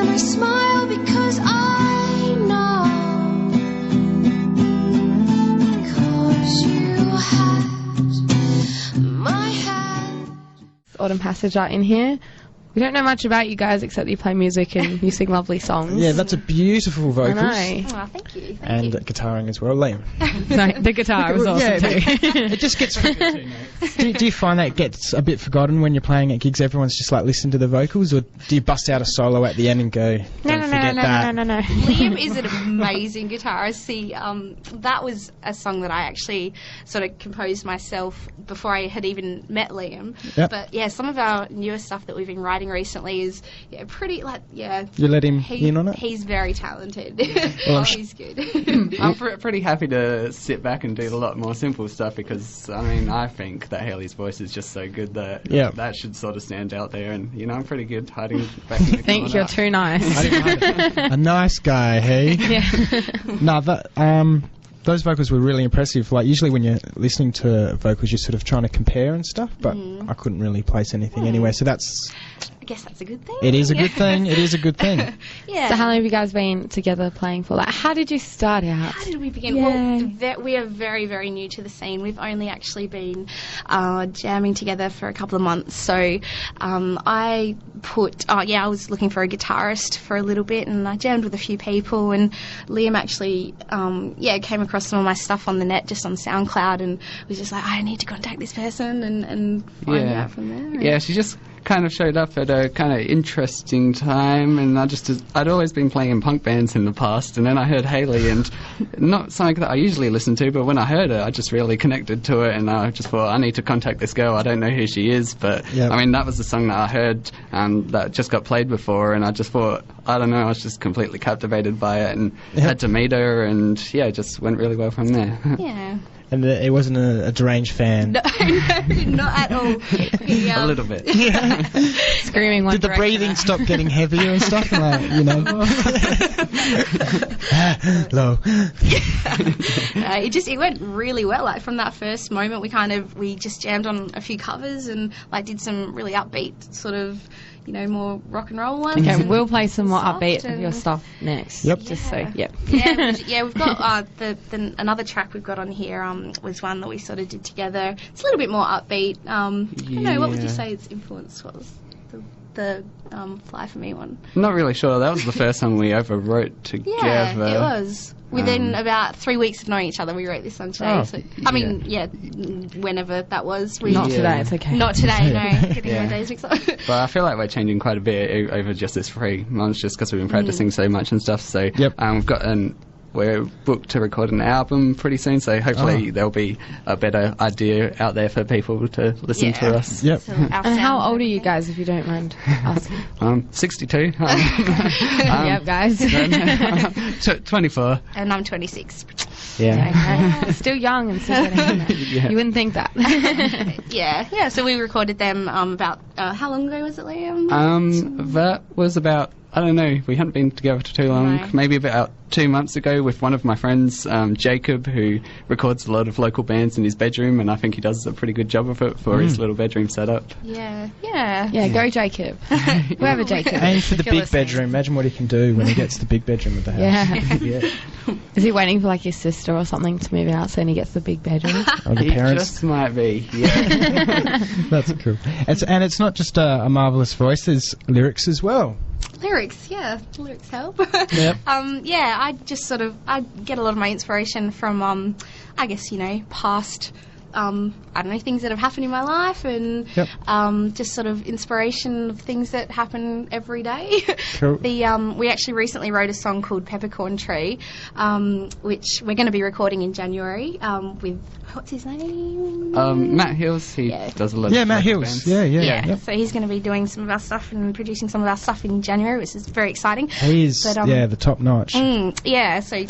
And I smile because I know, because you had my hand. Autumn Passage are in here. We don't know much about you guys except that you play music and you sing lovely songs. Yeah, that's a beautiful vocals. I know. Oh, thank you. And guitaring as well, Liam. No, the guitar was awesome too. It just gets forgotten. Do you find that it gets a bit forgotten when you're playing at gigs? Everyone's just like listening to the vocals, or do you bust out a solo at the end and go, No. Liam is an amazing guitarist. See, that was a song that I actually sort of composed myself before I had even met Liam. Yep. But yeah, some of our newer stuff that we've been writing recently is pretty You let him in on it? He's very talented. Well, he's good. I'm pretty happy to sit back and do a lot more simple stuff because, I mean, I think that Haley's voice is just so good that that should sort of stand out there. And, you know, I'm pretty good hiding back in the corner. Think you're too nice. A nice guy, hey? Yeah. No, those vocals were really impressive. Like, usually when you're listening to vocals, you're sort of trying to compare and stuff, but I couldn't really place anything anyway, so that's... I guess that's a good thing. It is a good thing. It is a good thing. Yeah. So how long have you guys been together playing for? Like, how did you start out? How did we begin? Yeah. Well, we are very, very new to the scene. We've only actually been jamming together for a couple of months. So I was looking for a guitarist for a little bit, and I jammed with a few people. And Liam actually, came across some of my stuff on the net, just on SoundCloud, and was just like, I need to contact this person and find out from there. Yeah, she just kind of showed up at a kind of interesting time, and I'd always been playing in punk bands in the past, and then I heard Haley, and not something that I usually listen to, but when I heard it, I just really connected to it, and I just thought, I need to contact this girl. I don't know who she is, but I mean, that was the song that I heard that just got played before, and I just thought, I don't know, I was just completely captivated by it, and had to meet her, and it just went really well from there. Yeah. And it wasn't a deranged fan. No, not at all. A little bit. Screaming one Did the direction. breathing stop getting heavier and stuff? Like, you know. Low. It went really well. Like, from that first moment, we just jammed on a few covers and like did some really upbeat sort of, more rock and roll ones. Okay, we'll play some more soft upbeat of your stuff next. Yep. Just so, yep. We've got another track we've got on here was one that we sort of did together. It's a little bit more upbeat. I don't know, what would you say its influence was? The Fly For Me one. Not really sure. That was the first song we ever wrote together. Yeah, it was. Within about 3 weeks of knowing each other, we wrote this song today. Whenever that was. Not today, it's okay. Not today, no. Getting my days mixed up. But I feel like we're changing quite a bit over just this 3 months, just because we've been practicing so much and stuff. So we've got we're booked to record an album pretty soon, so hopefully there'll be a better idea out there for people to listen to us. Yep. So And how old are you guys, if you don't mind asking? 62. Yep, guys. 24. And I'm 26. Yeah. Okay. Still young and still getting in there. You wouldn't think that. Yeah. So we recorded them about, how long ago was it, Liam? That was about, I don't know, we hadn't been together for too long. No. Maybe about 2 months ago with one of my friends, Jacob, who records a lot of local bands in his bedroom, and I think he does a pretty good job of it for his little bedroom setup. Yeah. Yeah, go Jacob. Whoever Jacob. Aim for the If you're big listening. bedroom. Imagine what he can do when he gets the big bedroom of the house. Yeah. Is he waiting for like his sister or something to move out so then he gets the big bedroom? Or the He parents. just might be, yeah. That's cool. And it's not just a marvellous voice, there's lyrics as well. Lyrics help. Yep. I just I get a lot of my inspiration from, past, things that have happened in my life, and just sort of inspiration of things that happen every day. Cool. We actually recently wrote a song called Peppercorn Tree, which we're going to be recording in January with, what's his name? Matt Hills, he does a lot of Matt local Hills. bands. Yeah. So he's going to be doing some of our stuff and producing some of our stuff in January, which is very exciting. He's, the top notch. So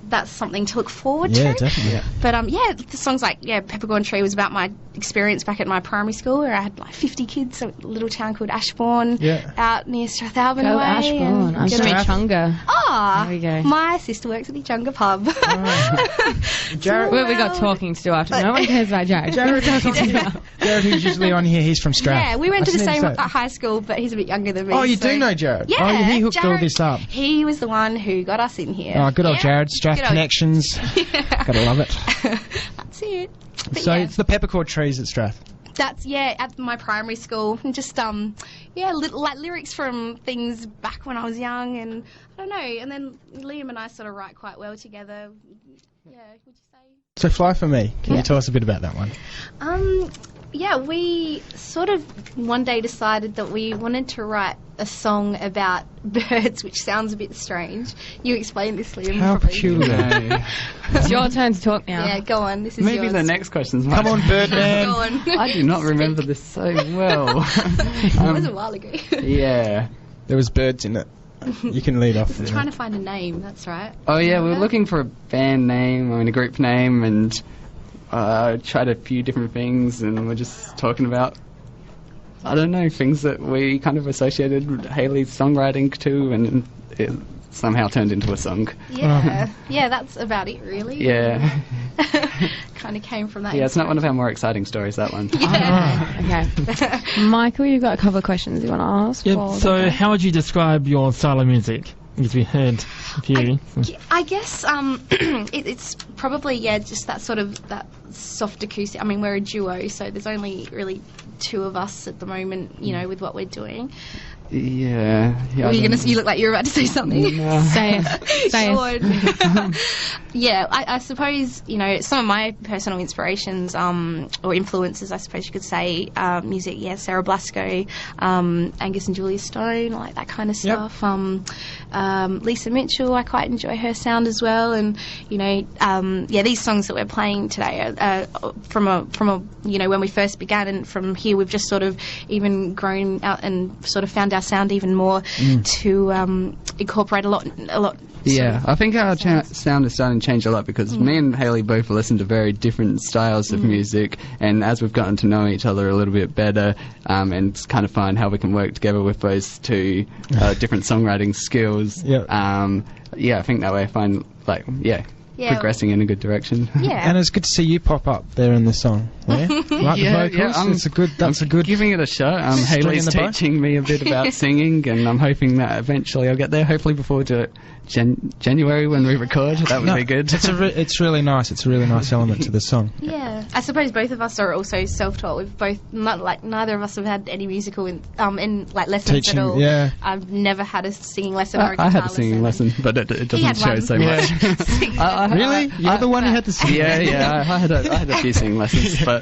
that's something to look forward to. Yeah, definitely. But the songs like Peppercorn Peppercorn Tree was about my experience back at my primary school, where I had like 50 kids, so a little town called Ashbourne, out near Strathalbyn Go way. Ashbourne. I'm from Chunga. Ah, There we go. my sister works at the Chunga pub. Jared, We got talking to do after. No one cares about Jared. Jared, Jared, who's usually on here, he's from Strath. Yeah, we went to I the just need same to say- high school, but he's a bit younger than me. Oh, you so- do know Jared? Yeah, Oh, he hooked all Jared, this up. He was the one who got us in here. Oh, good old Yeah. Jared. Strath Good old- connections. Gotta love it. That's it. But So yeah, it's the peppercorn trees at Strath. that's at my primary school, and just little like lyrics from things back when I was young, and I don't know. And then Liam and I sort of write quite well together. Yeah, would you say? So Fly For Me, can you tell us a bit about that one? Yeah, we sort of one day decided that we wanted to write a song about birds, which sounds a bit strange. You explain this, Liam. How probably. peculiar. It's your turn to talk now. Yeah, go on. This is Maybe yours. the next question's Come mine. on, Birdman. Go on. I do not remember this so well. It was a while ago. Yeah. There was birds in it. You can lead off. I'm trying to find a name. That's right. Oh yeah, we were looking for a band name, a group name, and tried a few different things, and we're just talking about, I don't know, things that we kind of associated Hayley's songwriting to, and it somehow turned into a song. Yeah, yeah, that's about it, really. Yeah. Kind of came from that. Yeah, it's not one of our more exciting stories, that one. Okay. Michael, you've got a couple of questions you want to ask? Yep. for the So, band? how would you describe your style of music? Because we heard a few. I guess it's probably just that sort of that soft acoustic. I mean, we're a duo, so there's only really two of us at the moment, with what we're doing. Yeah. Were you gonna? You look like you were about to say something. No. Say it. Say it. Sean. Yeah, I suppose some of my personal inspirations or influences, I suppose you could say, music. Yeah, Sarah Blasco, Angus and Julia Stone, like that kind of stuff. Lisa Mitchell, I quite enjoy her sound as well. And these songs that we're playing today are from a when we first began, and from here we've just sort of even grown out and sort of found our sound even more to incorporate a lot. Yeah, I think our sound is starting to change a lot, because me and Hayley both listen to very different styles of music, and as we've gotten to know each other a little bit better, and kind of find how we can work together with those two different songwriting skills, I think that way I find progressing in a good direction. Yeah. And it's good to see you pop up there in the song. Yeah? Like the vocals, that's a good... Giving it a shot. Hayley's in the bow. teaching me a bit about singing, and I'm hoping that eventually I'll get there, hopefully before January when we record. That would be good. It's really nice. It's a really nice element to the song. Yeah, I suppose both of us are also self-taught. We've both neither of us have had any musical lessons Teaching, at all. yeah. I've never had a singing lesson or a guitar I had a singing lesson, but it He doesn't had show one. so much. Really? You're the one who had to sing. Yeah. I had a few singing lessons, but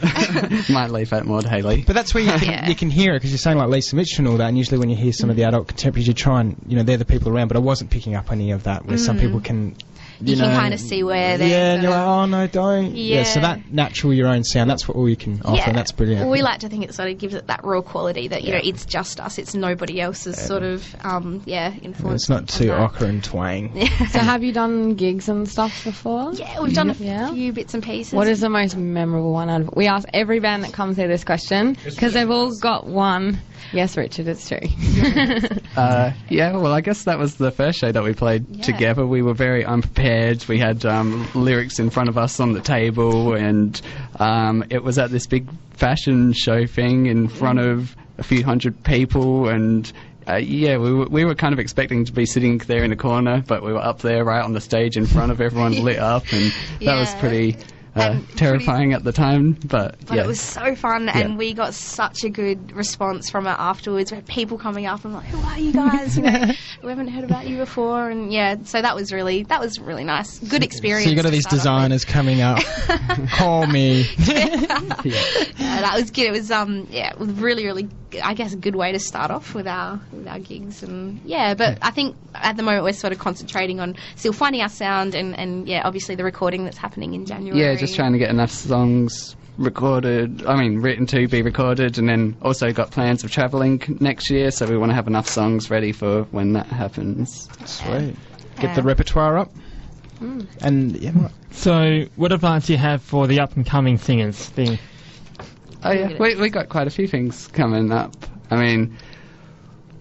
might leave that more to Hayley. But that's where you can hear it, because you're saying like Lisa Mitchell and all that, and usually when you hear some of the adult contemporaries, you try and, they're the people around, but I wasn't picking up any of that, where some people can... You can kind of see where they're... Yeah, and you're like, oh no, don't. Yeah, so that natural, your own sound, that's what all you can offer, and that's brilliant. Well, we like to think it sort of gives it that raw quality that, it's just us, it's nobody else's sort of, influence. It's not too ochre and twang. So have you done gigs and stuff before? Yeah, we've done a few bits and pieces. What is the most memorable one out of it? We ask every band that comes here this question, because they've all got one. Yes, Richard, it's true. Well, I guess that was the first show that we played together. We were very unprepared. We had lyrics in front of us on the table, and it was at this big fashion show thing in front of a few hundred people, and we were kind of expecting to be sitting there in a corner, but we were up there right on the stage in front of everyone lit up, and that was pretty... terrifying at the time, but it was so fun, and we got such a good response from it afterwards. We had people coming up and like, "Who are you guys? We haven't heard about you before." And so that was really nice. Good experience. So you got all these designers coming up. Call me. That was good. It was it was really, I guess, a good way to start off with our gigs, and but I think at the moment we're sort of concentrating on still finding our sound, and obviously the recording that's happening in January. Yeah, just trying to get enough songs written to be recorded, and then also got plans of travelling next year, so we want to have enough songs ready for when that happens. Sweet. Get the repertoire up. And yeah, So, what advice do you have for the up-and-coming singers thing? Oh yeah, we got quite a few things coming up. I mean,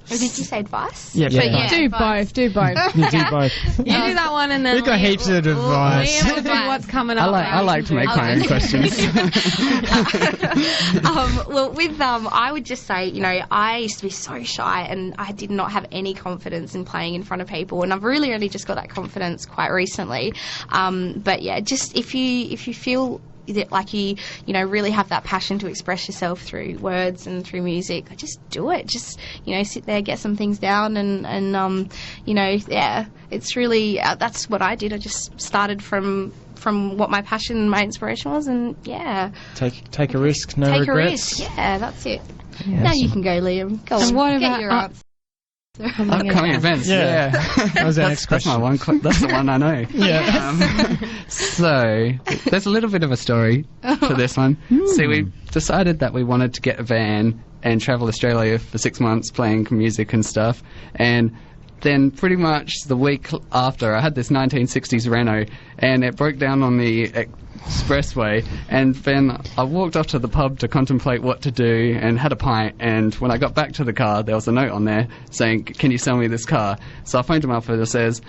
Or did you say advice? Yeah, Yeah. but Yeah. Do advice. both. Do both. you do both. You do that one, and then we've got heaps of advice. Liam will do what's coming up. I like to make my own questions. Well, with I would just say, you know, I used to be so shy and I did not have any confidence in playing in front of people, and I've really only just got that confidence quite recently. But yeah, just if you feel that like you know really have that passion to express yourself through words and through music, just do it. Just, you know, sit there, get some things down, and you know, yeah, it's really that's what I did. I just started from what my passion and my inspiration was, and yeah, Take a risk, no take regrets. a risk. Yeah, that's it. Now you can go, Liam. Go And on. what Get about your up- answer. Upcoming events. Yeah. That was our next That's my question. one. That's the one I know. Yeah. So there's a little bit of a story for this one. See, we decided that we wanted to get a van and travel Australia for 6 months playing music and stuff, and then pretty much the week after, I had this 1960s Renault, and it broke down on the expressway, and then I walked off to the pub to contemplate what to do and had a pint, and when I got back to the car, there was a note on there saying, "Can you sell me this car?" So I phoned him up and it says,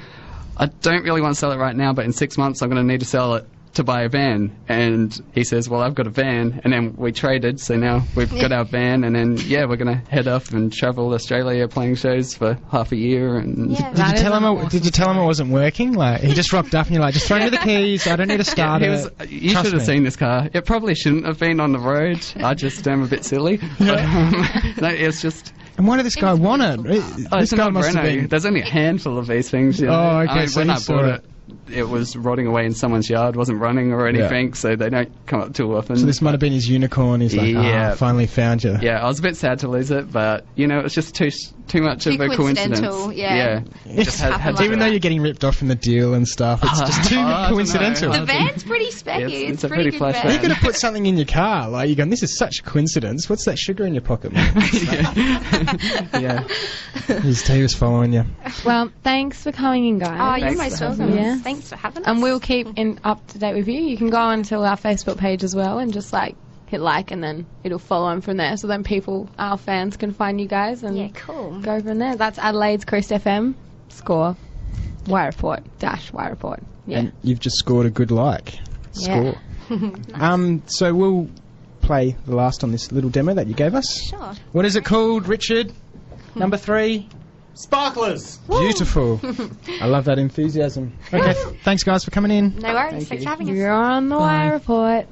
"I don't really want to sell it right now, but in 6 months I'm going to need to sell it to buy a van." And he says, "Well, I've got a van," and then we traded, so now we've got our van, and then yeah, we're going to head off and travel Australia playing shows for half a year. And Yeah. Did you tell him? awesome Did you tell him it wasn't working? Like he just rocked up and you're like, just throw me the keys. I don't need to start He it. was, you Trust should have me." seen this car. It probably shouldn't have been on the road. I just am a bit silly. But, no, it's just... And why did this guy want it? Oh, This it's an guy old must have Renault. been. There's only a handful of these things. You know? Oh, okay, I mean, so when he I saw bought it. it was rotting away in someone's yard, wasn't running or anything, so they don't come up too often. So this might have been his unicorn. He's like, Yeah. finally found you. Yeah, I was a bit sad to lose it, but, you know, it's just too much of Too a coincidence. coincidental, yeah. It just had to Even though you're getting ripped off in the deal and stuff, it's just too I don't know. coincidental. The van's pretty specky. It's a pretty pretty good flash van. You could have put something in your car. Like you're going, this is such a coincidence. What's that sugar in your pocket, man? Yeah. He was following you. Well, thanks for coming in, guys. Oh, you're Thanks most for having welcome. us. Thanks for having us. And we'll keep up to date with you. You can go onto our Facebook page as well and just hit like, and then it'll follow on from there. So then our fans can find you guys and Yeah, cool. go from there. That's Adelaide's Coast FM score. Y Report -- Y Report. Yeah. And you've just scored a good like Yeah. score. So we'll play the last on this little demo that you gave us. Sure. What is it called, Richard? Number 3. Sparklers! Beautiful. I love that enthusiasm. Okay, thanks guys for coming in. No worries. Thank Thanks you. for having us. You're on the Bye. Y Report.